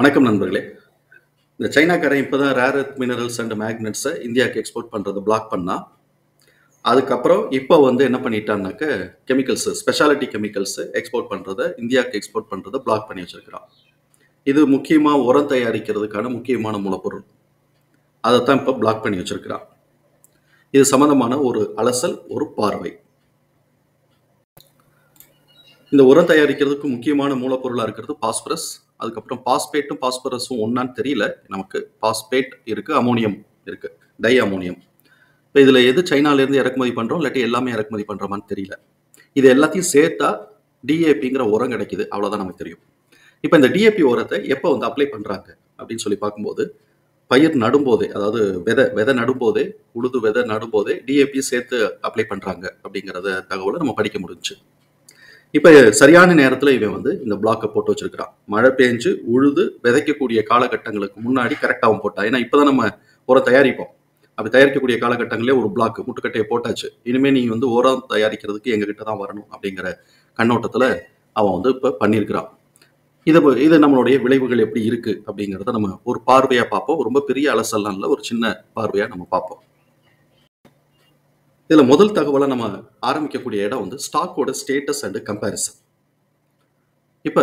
வணக்கம் நண்பர்களே. இந்த சைனாக்காரன் இப்போ தான் ரேர் எர்த் மினரல்ஸ் அண்ட் மேக்னெட்ஸை இந்தியாவுக்கு எக்ஸ்போர்ட் பண்ணுறதை பிளாக் பண்ணால், அதுக்கப்புறம் இப்போ என்ன பண்ணிட்டான்னாக்க கெமிக்கல்ஸு ஸ்பெஷாலிட்டி கெமிக்கல்ஸு எக்ஸ்போர்ட் பண்ணுறதை இந்தியாவுக்கு எக்ஸ்போர்ட் பண்ணுறதை பிளாக் பண்ணி வச்சுருக்கிறான். இது முக்கியமாக உரம் தயாரிக்கிறதுக்கான முக்கியமான மூலப்பொருள். அதைத்தான் இப்போ பிளாக் பண்ணி வச்சுருக்கிறான். இது சம்மந்தமான ஒரு அலசல், ஒரு பார்வை. இந்த உரம் தயாரிக்கிறதுக்கு முக்கியமான மூலப்பொருளாக இருக்கிறது பாஸ்பரஸ். அதுக்கப்புறம் பாஸ்பேட்டும் பாஸ்பரஸும் ஒன்றான்னு தெரியல நமக்கு. பாஸ்பேட் இருக்குது, அமோனியம் இருக்குது, டை அமோனியம். இப்போ இதில் எது சைனாலேருந்து இறக்குமதி பண்ணுறோம், இல்லாட்டி எல்லாமே இறக்குமதி பண்ணுறோமான்னு தெரியல. இது எல்லாத்தையும் சேர்த்தா டிஏபிங்கிற உரம் கிடைக்குது, அவ்வளோதான் நமக்கு தெரியும். இப்போ இந்த டிஏபி உரத்தை எப்போ அப்ளை பண்ணுறாங்க அப்படின்னு சொல்லி பார்க்கும்போது, பயிர் நடும்போதே, அதாவது விதை நடும்போதே, உழுது விதை நடும்போதே டிஏபி சேர்த்து அப்ளை பண்ணுறாங்க அப்படிங்கிறத தகவலை நம்ம படிக்க முடிஞ்சு. இப்போ சரியான நேரத்தில் இவன் இந்த பிளாக்கை போட்டு வச்சிருக்கிறான். மழை பெஞ்சு உழுது விதைக்கக்கூடிய காலகட்டங்களுக்கு முன்னாடி கரெக்டாக அவன் போட்டான். ஏன்னா இப்போ தான் நம்ம உரம் தயாரிப்போம். அப்படி தயாரிக்கக்கூடிய காலகட்டங்களே ஒரு பிளாக் முட்டுக்கட்டையை போட்டாச்சு. இனிமேல் நீ உரம் தயாரிக்கிறதுக்கு எங்ககிட்ட தான் வரணும் அப்படிங்கிற கண்ணோட்டத்தில் அவன் இப்போ பண்ணியிருக்கிறான். இது நம்மளுடைய விளைவுகள் எப்படி இருக்கு அப்படிங்கிறத நம்ம ஒரு பார்வையாக பார்ப்போம். ரொம்ப பெரிய அலசல்லாம் இல்லை, ஒரு சின்ன பார்வையாக நம்ம பார்ப்போம். இதில் முதல் தகவலை நம்ம ஆரம்பிக்கக்கூடிய இடம் ஸ்டாக்கோட ஸ்டேட்டஸ் அண்ட் கம்பேரிசன். இப்போ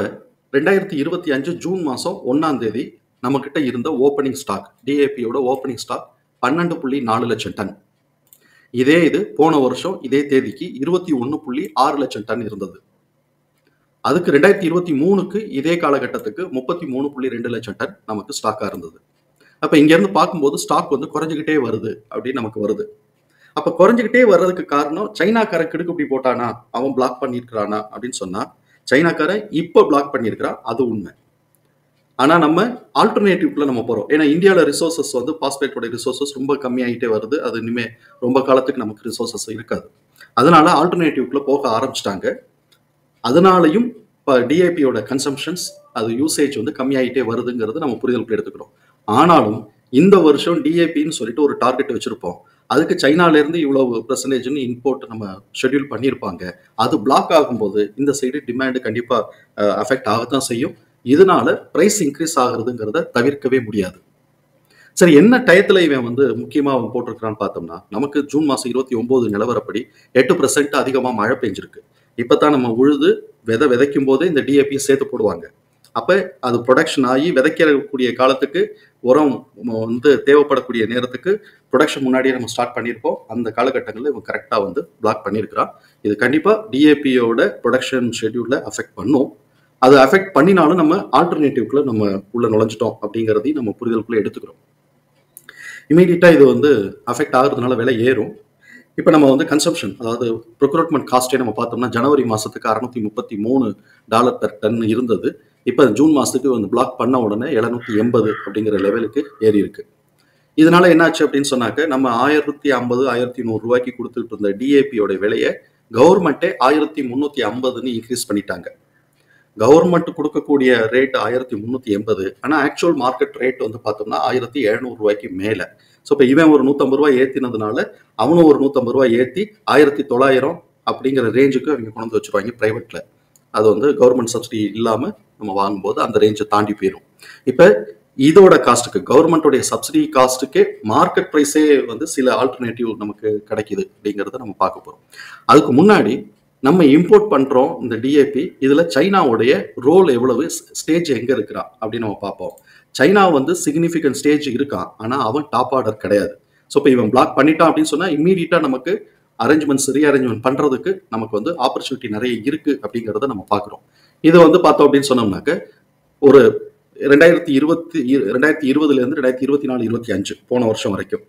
2025 ஜூன் மாதம் 1ஆம் தேதி நம்மக்கிட்ட இருந்த ஓப்பனிங் ஸ்டாக், டிஏபியோட ஓப்பனிங் ஸ்டாக் 12.4 லட்சம் டன். இது போன வருஷம் இதே தேதிக்கு 21.6 லட்சம் டன் இருந்தது. அதுக்கு 2023க்கு இதே காலகட்டத்துக்கு 33.2 லட்சம் டன் நமக்கு ஸ்டாக்காக இருந்தது. அப்போ இங்கேருந்து பார்க்கும்போது ஸ்டாக் குறைஞ்சிக்கிட்டே வருது அப்படின்னு நமக்கு வருது. அப்போ குறைஞ்சிக்கிட்டே வர்றதுக்கு காரணம் சைனாக்காரன் கிடுக்குப்படி போட்டானா, அவன் பிளாக் பண்ணியிருக்கிறானா அப்படின்னு சொன்னால், சைனாக்காரன் இப்போ பிளாக் பண்ணியிருக்கிறான், அது உண்மை. ஆனால் நம்ம ஆல்டர்னேட்டிவ்க்குள்ள நம்ம போகிறோம். ஏன்னா இந்தியாவில் ரிசோர்ஸஸ் பாஸ்பேட்டோட ரிசோர்ஸஸ் ரொம்ப கம்மியாகிட்டே வருது. அது இனிமேல் ரொம்ப காலத்துக்கு நமக்கு ரிசோர்ஸஸ் இருக்காது. அதனால ஆல்டர்னேட்டிவ்க்குள்ள போக ஆரம்பிச்சிட்டாங்க. அதனாலையும் இப்போ டிஏபியோட கன்சம்ஷன்ஸ், அது யூசேஜ் கம்மியாகிட்டே வருதுங்கிறது நம்ம புரிதலுக்கு எடுத்துக்கிறோம். ஆனாலும் இந்த வருஷம் டிஏபின்னு சொல்லிட்டு ஒரு டார்கெட் வச்சுருப்போம். அதுக்கு சைனாலேருந்து இவ்வளவு பெர்சன்டேஜ்னு இம்போர்ட் நம்ம ஷெட்யூல் பண்ணியிருப்பாங்க. அது பிளாக் ஆகும்போது இந்த சைடு டிமாண்டு கண்டிப்பாக அஃபெக்ட் ஆகத்தான் செய்யும். இதனால ப்ரைஸ் இன்க்ரீஸ் ஆகுறதுங்கிறத தவிர்க்கவே முடியாது. சரி, என்ன டயத்தில் இவன் முக்கியமாக அவன் போட்டிருக்கிறான்னு பார்த்தோம்னா, நமக்கு ஜூன் மாதம் 29 நிலவரப்படி 8% அதிகமாக மழை பெஞ்சிருக்கு. இப்போ தான் நம்ம உழுது விதைக்கும் போதே இந்த டிஏபியை சேர்த்து போடுவாங்க. அப்போ அது ப்ரொடக்ஷன் ஆகி விதைக்கக்கூடிய காலத்துக்கு உரம் தேவைப்படக்கூடிய நேரத்துக்கு ப்ரொடக்ஷன் முன்னாடியே நம்ம ஸ்டார்ட் பண்ணியிருப்போம். அந்த காலகட்டங்களில் இவன் கரெக்டாக பிளாக் பண்ணியிருக்கிறான். இது கண்டிப்பாக டிஏபியோட ப்ரொடக்ஷன் ஷெட்யூலில் அஃபெக்ட் பண்ணும். அது அஃபெக்ட் பண்ணினாலும் நம்ம ஆல்டர்னேட்டிவ்க்குள்ள நம்ம உள்ள நுழைஞ்சிட்டோம் அப்படிங்கிறதையும் நம்ம புரிதலுக்குள்ளே எடுத்துக்கிறோம். இமீடியட்டாக இது அஃபெக்ட் ஆகுறதுனால விலை ஏறும். இப்போ நம்ம கன்சம்ஷன், அதாவது ப்ரொக்யூர்மெண்ட் காஸ்ட்டே நம்ம பார்த்தோம்னா ஜனவரி மாதத்துக்கு $633 பெர் டன் இருந்தது. இப்போ ஜூன் மாதத்துக்கு பிளாக் பண்ண உடனே 780 அப்படிங்கிற லெவலுக்கு ஏறி இருக்கு. இதனால என்னாச்சு அப்படின்னு சொன்னாக்க, நம்ம 1050, 1100 ரூபாய்க்கு கொடுத்துட்டு இருந்த டிஏபியோட விலையை கவர்மெண்ட்டே 1350ன்னு இன்க்ரீஸ் பண்ணிட்டாங்க. கவர்மெண்ட் கொடுக்கக்கூடிய ரேட் 1380, ஆனால் ஆக்சுவல் மார்க்கெட் ரேட் பார்த்தோம்னா 1700 ரூபாய்க்கு மேலே. ஸோ இப்போ இவன் ஒரு 150 ரூபாய் ஏற்றினதுனால அவனும் ஒரு 150 ரூபாய் ஏற்றி 1900 அப்படிங்கிற ரேஞ்சுக்கு அவங்க கொண்டு வச்சுருவாங்க ப்ரைவேட்டில். அது கவர்மெண்ட் சப்சிடி இல்லாமல் நம்ம வாங்கும்போது அந்த ரேஞ்சை தாண்டி போயிடும். இப்போ இதோட காஸ்ட்டுக்கு, கவர்மெண்ட்டோடைய சப்சிடி காஸ்ட்டுக்கே மார்க்கெட் ப்ரைஸே சில ஆல்டர்னேட்டிவ் நமக்கு கிடைக்குது அப்படிங்கிறத நம்ம பார்க்க போகிறோம். அதுக்கு முன்னாடி நம்ம இம்போர்ட் பண்ணுறோம் இந்த டிஏபி. இதில் சைனாவுடைய ரோல் எவ்வளவு, ஸ்டேஜ் எங்கே இருக்கிறான் அப்படின்னு நம்ம பார்ப்போம். சைனா சிக்னிஃபிகன்ட் ஸ்டேஜ் இருக்கான், ஆனால் அவன் டாப் ஆர்டர் கிடையாது. ஸோ இப்போ இவன் பிளாக் பண்ணிட்டான் அப்படின்னு சொன்னால் இம்மீடியட்டாக நமக்கு அரேஞ்ச்மெண்ட்ஸ், ரீஅரேஞ்ச்மெண்ட் பண்ணுறதுக்கு நமக்கு ஆப்பர்ச்சுனிட்டி நிறைய இருக்குது அப்படிங்கிறத நம்ம பார்க்குறோம். இது பார்த்தோம் அப்படின்னு சொன்னோம்னாக்க, ஒரு 2020லேருந்து 2024, 25 போன வருஷம் வரைக்கும்,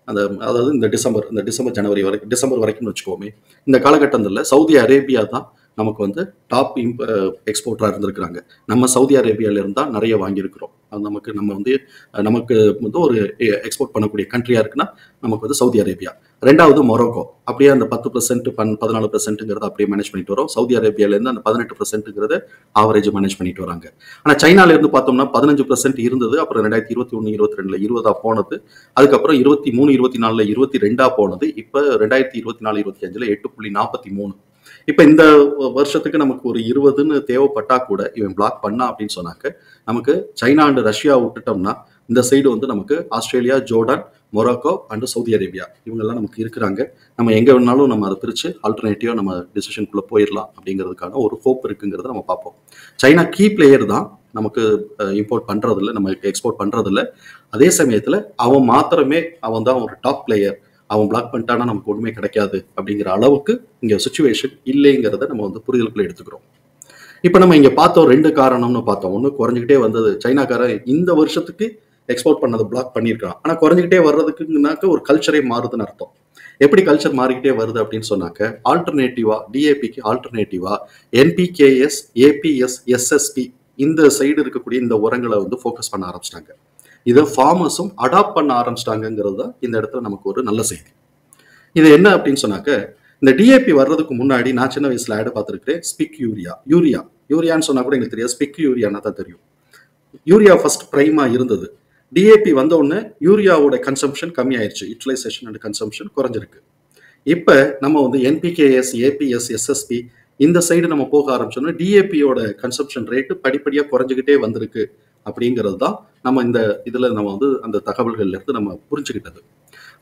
அதாவது இந்த டிசம்பர் ஜனவரி வரைக்கும், டிசம்பர் வரைக்கும்னு வச்சுக்கோமே, இந்த காலகட்டத்தில் சவுதி அரேபியா தான் நமக்கு டாப் எக்ஸ்போர்ட்டராக இருந்திருக்கிறாங்க. நம்ம சவுதி அரேபியாவிலேருந்து தான் நிறைய வாங்கியிருக்கிறோம். அது நமக்கு ஒரு எக்ஸ்போர்ட் பண்ணக்கூடிய கண்ட்ரியாக இருக்குன்னா நமக்கு சவுதி அரேபியா. ரெண்டாவது மொரோக்கோ. அப்படியே அந்த 10%, 14%ங்கிறத அப்படியே மேனேஜ் பண்ணிட்டு வரோம். சவுதி அரேபியாவிலேருந்து அந்த 18%ங்கிறத ஆவரேஜ் மேனேஜ் பண்ணிட்டு வராங்க. ஆனால் சைனாலேருந்து பார்த்தோம்னா 15% இருந்தது. அப்புறம் 2021, 22ல் 20 போனது. அதுக்கப்புறம் 23, 24ல் 22 போனது. இப்போ 2024, 25ல் 8.43. இப்ப இந்த வருஷத்துக்கு நமக்கு ஒரு 20ன்னு தேவைப்பட்டா கூட இவன் பிளாக் பண்ணா அப்படின்னு சொன்னாக்க, நமக்கு சைனா அண்ட் ரஷ்யா விட்டுட்டோம்னா, இந்த சைடு வந்து நமக்கு Australia, Jordan, Morocco and Saudi Arabia இவங்கெல்லாம் நமக்கு இருக்கிறாங்க. நம்ம எங்க வேணாலும் நம்ம அதை பிரிச்சு ஆல்டர்னேட்டிவா நம்ம டிசிஷனுக்குள்ள போயிடலாம் அப்படிங்கிறதுக்கான ஒரு ஹோப் இருக்குங்கிறத நம்ம பார்ப்போம். சைனா கீ பிளேயர் தான், நமக்கு இம்போர்ட் பண்றதில்ல, நம்ம எக்ஸ்போர்ட் பண்றதில்ல. அதே சமயத்துல அவன் மாத்திரமே அவன் தான் ஒரு டாப் பிளேயர், அவன் பிளாக் பண்ணிட்டானா நமக்கு ஒண்ணுமே கிடைக்காது அப்படிங்கிற அளவுக்கு இங்க சுச்சுவேஷன் இல்லைங்கிறத நம்ம வந்து புரிதலுக்குள்ள எடுத்துக்கிறோம். இப்ப நம்ம இங்க பார்த்தோம் 2 காரணம்னு பார்த்தோம். ஒண்ணு குறைஞ்சிக்கிட்டே வந்தது, சைனாக்காரன் இந்த வருஷத்துக்கு எக்ஸ்போர்ட் பண்ணதை பிளாக் பண்ணியிருக்கான். ஆனா குறைஞ்சிக்கிட்டே வர்றதுக்குனாக்க ஒரு கல்ச்சரே மாறுதுன்னு அர்த்தம். எப்படி கல்ச்சர் மாறிக்கிட்டே வருது அப்படின்னு சொன்னாக்க, ஆல்டர்னேட்டிவா டிஏபிக்கு ஆல்டர்னேட்டிவா என்பிகேஎஸ், ஏபிஎஸ், எஸ்எஸ்பி இந்த சைடு இருக்கக்கூடிய இந்த உரங்களை வந்து ஃபோக்கஸ் பண்ண ஆரம்பிச்சிட்டாங்க. இதை ஃபார்மர்ஸும் அடாப்ட் பண்ண ஆரம்பிச்சிட்டாங்கிறது தான் இந்த இடத்துல நமக்கு ஒரு நல்ல செய்தி. இது என்ன அப்படின்னு சொன்னாக்க, இந்த டிஏபி வர்றதுக்கு முன்னாடி நான் சின்ன வயசுல ஆட் பார்த்துருக்கேன். ஸ்பிக் யூரியான்னு சொன்னா கூட எனக்கு தெரியாது, ஸ்பிக் யூரியானா தான் தெரியும். யூரியா ஃபர்ஸ்ட் பிரைமா இருந்தது. டிஏபி வந்த உடனே யூரியாவோட கன்சம்ஷன் கம்மி ஆயிடுச்சு, யூட்டிலைசேஷன் அண்ட் கன்சம்ஷன் குறைஞ்சிருக்கு. இப்போ நம்ம வந்து என்பிகேஎஸ், ஏபிஎஸ், எஸ்எஸ்பி இந்த சைடு நம்ம போக ஆரம்பிச்சோம்னா டிஏபியோட கன்சம்ஷன் ரேட்டு படிப்படியாக குறைஞ்சிக்கிட்டே வந்திருக்கு அப்படிங்கிறது தான் நம்ம இந்த இதில் நம்ம வந்து அந்த தகவல்கள்ல இருந்து நம்ம புரிஞ்சுக்கிட்டது.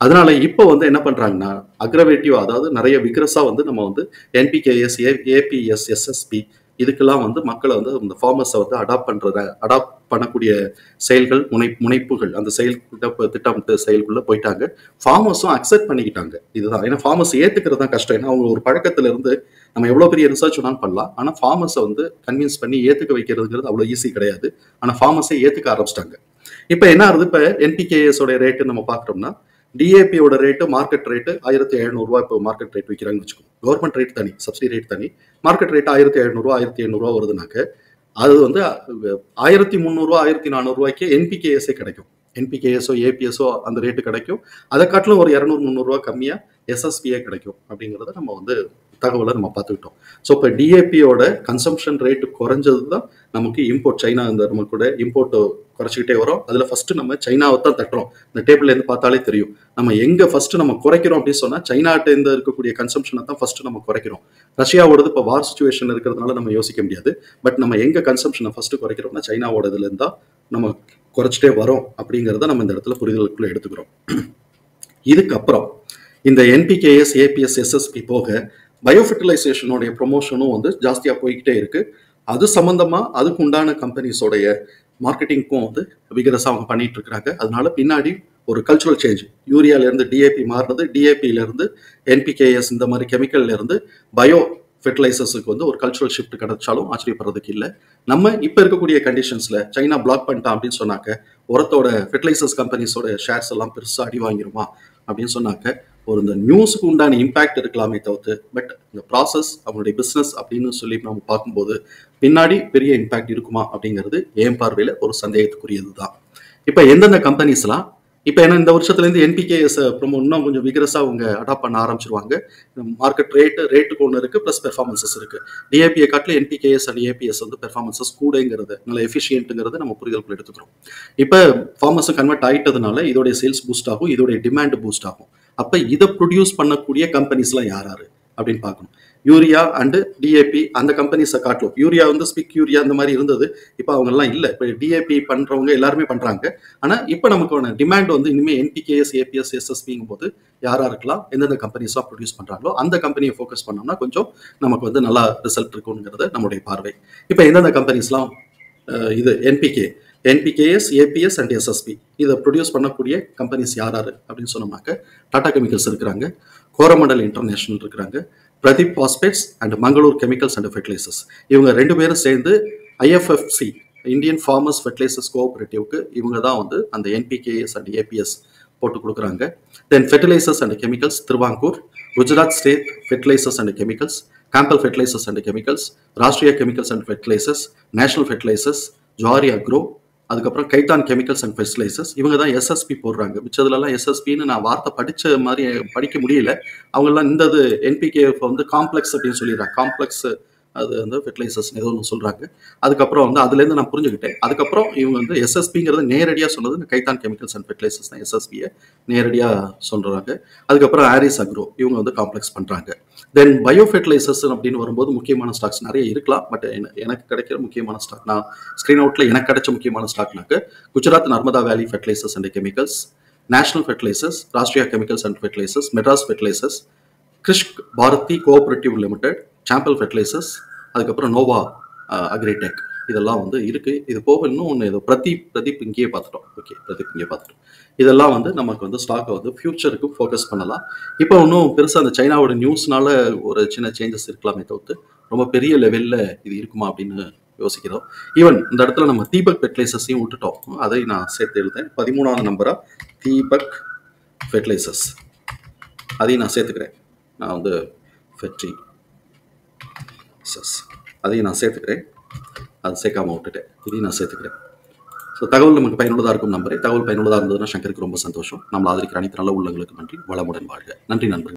அதனால இப்போ வந்து என்ன பண்றாங்கன்னா அக்ரவேட்டிவ், அதாவது நிறைய விக்ரஸா வந்து நம்ம வந்து என்பிகேஎஸ், ஏபிஎஸ், எஸ்எஸ்பி இதுக்கெல்லாம் வந்து மக்களை வந்து இந்த ஃபார்மர்ஸை வந்து அடாப்ட் பண்ணக்கூடிய செயல்கள், முனைப்புகள் அந்த திட்டம் செயலுக்குள்ள போயிட்டாங்க. ஃபார்மர்ஸும் அக்செப்ட் பண்ணிக்கிட்டாங்க. இதுதான், ஏன்னா ஃபார்மர்ஸ் ஏத்துக்கிறது தான் கஷ்டம். ஏன்னா அவங்க ஒரு பழக்கத்துல இருந்து நம்ம எவ்வளவு பெரிய ரிசர்ச் வேணாலும் பண்ணலாம், ஆனா ஃபார்மர்ஸை வந்து கன்வின்ஸ் பண்ணி ஏத்துக்க வைக்கிறதுங்கிறது அவ்வளவு ஈஸி கிடையாது. ஆனா ஃபார்மர்ஸை ஏத்துக்க ஆரம்பிச்சிட்டாங்க. இப்ப என்ன ஆகுது, இப்ப என்பிகேஎஸ் உடைய ரேட்டு நம்ம பாக்குறோம்னா, டிஏபியோட ரேட்டு மார்க்கெட் ரேட்டு 1700 இப்போ மார்க்கெட் ரேட் விற்கிறாங்கன்னு வச்சுக்கோங்க. கவர்மெண்ட் ரேட் தனி, சப்சிடி ரேட் தனி. மார்க்கெட் ரேட் 1700 1700 வருதுனாக்க அது வந்து 1300 1400 என்பிகேஎஸ்ஏ கிடைக்கும். என்பிகேஎஸ்ஓ ஏபிஎஸ்ஓ அந்த ரேட்டு கிடைக்கும். அதை காட்டிலும் ஒரு 200 300 கம்மியா எஸ்எஸ்பிஏ கிடைக்கும் அப்படிங்கிறத நம்ம வந்து தகவலை நம்ம பார்த்துக்கிட்டோம். ஸோ இப்போ டிஏபியோட கன்சம்ஷன் ரேட்டு குறைஞ்சது தான் நமக்கு இம்போர்ட், சைனா இந்த நம்ம கூட இம்போர்ட் குறைச்சிக்கிட்டே வரும். அதில் ஃபர்ஸ்ட் நம்ம சைனாவை தான் தட்டுறோம். இந்த டேபிள்ல இருந்து பார்த்தாலே தெரியும் நம்ம எங்க ஃபர்ஸ்ட் நம்ம குறைக்கிறோம் அப்படின்னு சொன்னா சைனாட்ட இருந்து இருக்கக்கூடிய கன்சம்ஷனை தான் ஃபர்ஸ்ட் நம்ம குறைக்கிறோம். ரஷ்யாவோடது இப்போ வார் சுச்சுவேஷன் இருக்கிறதுனால நம்ம யோசிக்க முடியாது. பட் நம்ம எங்க கன்சம்ஷனை ஃபர்ஸ்ட் குறைக்கிறோம்னா சைனாவோடதுல இருந்தா நம்ம குறைச்சிட்டே வரோம் அப்படிங்கிறத நம்ம இந்த இடத்துல புரிதலுக்குள்ள எடுத்துக்கிறோம். இதுக்கப்புறம் இந்த என்பிகேஎஸ், ஏபிஎஸ், எஸ்எஸ்பி போக பயோஃபெர்டிலைசேஷனுடைய ப்ரொமோஷனும் வந்து ஜாஸ்தியாக போய்கிட்டே இருக்கு. அது சம்பந்தமா அதுக்கு உண்டான கம்பெனிஸோடைய மார்க்கெட்டிங்க்கும் வந்து விகரஸாக அவங்க பண்ணிட்டு இருக்கிறாங்க. அதனால பின்னாடி ஒரு கல்ச்சுரல் சேஞ்ச், யூரியால இருந்து டிஏபி மாறுறது, டிஏபியில இருந்து என்பிகேஎஸ் இந்த மாதிரி கெமிக்கல்ல இருந்து பயோ ஃபெர்டிலைசர்ஸுக்கு வந்து ஒரு கல்ச்சுரல் ஷிஃப்ட் கிடைச்சாலும் ஆச்சரியப்படுறதுக்கு இல்லை. நம்ம இப்போ இருக்கக்கூடிய கண்டிஷன்ஸ்ல சைனா பிளாக் பண்ணிட்டான் அப்படின்னு சொன்னாக்க உரத்தோட ஃபெர்டிலைசர்ஸ் கம்பெனிஸோட ஷேர்ஸ் எல்லாம் பெருசாக அடி வாங்கிருமா அப்படின்னு சொன்னாக்க ஒரு இந்த நியூஸுக்கு உண்டான இம்பாக்ட் இருக்கலாமே தவிர்த்து, பட் இந்த ப்ராசஸ் அவங்களுடைய பிஸ்னஸ் அப்படின்னு சொல்லி நம்ம பார்க்கும்போது பின்னாடி பெரிய இம்பாக்ட் இருக்குமா அப்படிங்கிறது என் பார்வையில் ஒரு சந்தேகத்துக்குரியது தான். இப்போ எந்தெந்த கம்பெனிஸ்லாம் இப்போ ஏன்னா இந்த வருஷத்துலேருந்து என்பிகேஎஸ் இன்னும் கொஞ்சம் விகரஸாக அவங்க அடாப்ட் பண்ண ஆரம்பிச்சிருவாங்க. மார்க்கெட் ரேட்டுக்கு ஒன்று இருக்குது, ப்ளஸ் பெர்ஃபார்மன்சஸ் இருக்குது. டிஏபியை காட்டில் என்பிகேஎஸ் அண்ட் ஏபிஎஸ் வந்து பெர்ஃபார்மன்சஸ் கூடங்கிறது, நல்ல எஃபிஷியன்ட்டுங்கிறது நம்ம புரிதலுக்குள்ள எடுத்துக்கிறோம். இப்போ ஃபார்மர்ஸும் கன்வெர்ட் ஆகிட்டதுனால இதோடைய சேல்ஸ் பூஸ்ட் ஆகும், இதோடைய டிமாண்ட் பூஸ்ட் ஆகும். அப்போ இதை ப்ரொடியூஸ் பண்ணக்கூடிய கம்பெனிஸ்லாம் யார் அப்படின்னு பார்க்கணும். யூரியா அண்டு டிஏபி அந்த கம்பெனிஸை காட்டலும். யூரியா வந்து ஸ்பிக் யூரியா அந்த மாதிரி இருந்தது, இப்போ அவங்கெல்லாம் இல்லை. இப்போ டிஏபி பண்ணுறவங்க எல்லாருமே பண்ணுறாங்க. ஆனால் இப்போ நமக்கான டிமாண்ட் வந்து இனிமேல் என்பிகேஎஸ், ஏபிஎஸ், எஸ்எஸ்பிங்கும் போது யாராக இருக்கலாம், எந்தெந்த கம்பெனிஸாக ப்ரொடியூஸ் பண்ணுறாங்களோ அந்த கம்பெனியை ஃபோக்கஸ் பண்ணோம்னா கொஞ்சம் நமக்கு வந்து நல்லா ரிசல்ட் இருக்குங்கிறது நம்மளுடைய பார்வை. இப்போ எந்தெந்த கம்பெனிஸ்லாம் இது என்பிகேஎஸ், ஏபிஎஸ் அண்ட் எஸ்எஸ்பி இதை ப்ரொடியூஸ் பண்ணக்கூடிய கம்பெனிஸ் யார் அப்படின்னு சொன்னோம்னாக்க டாடா கெமிக்கல்ஸ் இருக்கிறாங்க, கோரமண்டல் இன்டர்நேஷனல் இருக்கிறாங்க, Pradeep phosphates and Mangalore chemicals and fertilisers. இவங்க 2 பேரும் சேர்ந்து ஐஎஃப்எஃப்சி, இந்தியன் ஃபார்மர்ஸ் ஃபெர்டிலைசர்ஸ் கோஆபரேட்டிவ்க்கு இவங்க தான் வந்து அந்த என்பிகேஎஸ் அண்ட் ஏபிஎஸ் போட்டு கொடுக்குறாங்க. Then fertilisers and chemicals Travancore, Gujarat state fertilisers and chemicals, Chambal fertilisers and chemicals, Rashtriya chemicals and fertilisers, national fertilisers, Zuari agro, அதுக்கப்புறம் கைதான் கெமிக்கல்ஸ் அண்ட் ஃபெர்டிலைசர்ஸ். இவங்க தான் எஸ்எஸ்பி போடுறாங்க. மிச்சதுலலாம் எஸ்எஸ்பின்னு நான் வார்த்தை படித்த மாதிரி படிக்க முடியல. அவங்கெல்லாம் இந்த என்பிகே வந்து காம்ப்ளெக்ஸ் அப்படின்னு சொல்லிடுறாங்க. காம்ப்ளெக்ஸ் அது வந்து ஃபெர்டிலைசர்ஸ் ஏதோ ஒன்று சொல்கிறாங்க. அதுக்கப்புறம் வந்து அதுலேருந்து நான் புரிஞ்சுக்கிட்டேன். அதுக்கப்புறம் இவங்க வந்து எஸ்எஸ்பிங்கிறது நேரடியாக சொன்னது இந்த கைதான் கெமிக்கல்ஸ் அண்ட் ஃபெர்டிலைசர்ஸ் தான் எஸ்எஸ்பியை நேரடியாக சொல்கிறாங்க. அதுக்கப்புறம் ஆரிஸ் அக்ரோ இவங்க வந்து காம்ப்ளெக்ஸ் பண்ணுறாங்க. தென் பயோ ஃபெர்டிலைசர்ஸ் அப்படின்னு வரும்போது முக்கியமான ஸ்டாக்ஸ் நிறைய இருக்கலாம். பட் எனக்கு கிடைக்கிற முக்கியமான ஸ்டாக், நான் ஸ்க்ரீன் அவுட்டில் எனக்கு கிடைச்ச முக்கியமான ஸ்டாக்னாக்க Gujarat Narmada valley fertilisers and chemicals, national fertilisers, Rashtriya chemicals and fertilisers, Madras fertilisers, Krishak Bharati cooperative limited, Chambal fertilisers, அதுக்கப்புறம் நோவா அக்ரிடெக், இதெல்லாம் வந்து இருக்குது. இது போக இன்னும் ஒன்று ஏதோ பிரதீப் இங்கேயே பார்த்துட்டோம். ஓகே, பிரதீப் இங்கே பார்த்துட்டோம். இதெல்லாம் வந்து நமக்கு வந்து ஸ்டாக்கை வந்து ஃபியூச்சருக்கு ஃபோக்கஸ் பண்ணலாம். இப்போ இன்னும் பெருசாக அந்த சைனாவோட நியூஸ்னால ஒரு சின்ன சேஞ்சஸ் இருக்கலாமே தவிர்த்து ரொம்ப பெரிய லெவலில் இது இருக்குமா அப்படின்னு யோசிக்கிறோம். ஈவன் இந்த இடத்துல நம்ம தீபக் ஃபெர்டிலைசர்ஸையும் விட்டுட்டோம். அதை நான் சேர்த்து எழுதேன் 13வது நம்பராக தீபக் ஃபெர்டிலைசர்ஸ், அதையும் நான் சேர்த்துக்கிறேன். நான் வந்து ஃபெர்டிலைசர்ஸ் அதையும் நான் சேர்த்துக்கிறேன். அது சேர்க்காம விட்டுட்டேன், இதையும் நான் சேர்த்துக்கிறேன். ஸோ தகவல் நமக்கு பயனுள்ளதாக இருக்கும் நம்பரே. தகவல் பயனுள்ளதாக இருந்ததுன்னா சங்கருக்கு ரொம்ப சந்தோஷம். நம்மளை ஆதரிக்கிற அனைத்து நல்ல உள்ளங்களுக்கு நன்றி. வளமுடன் வாழ்க. நன்றி நண்பர்கள்.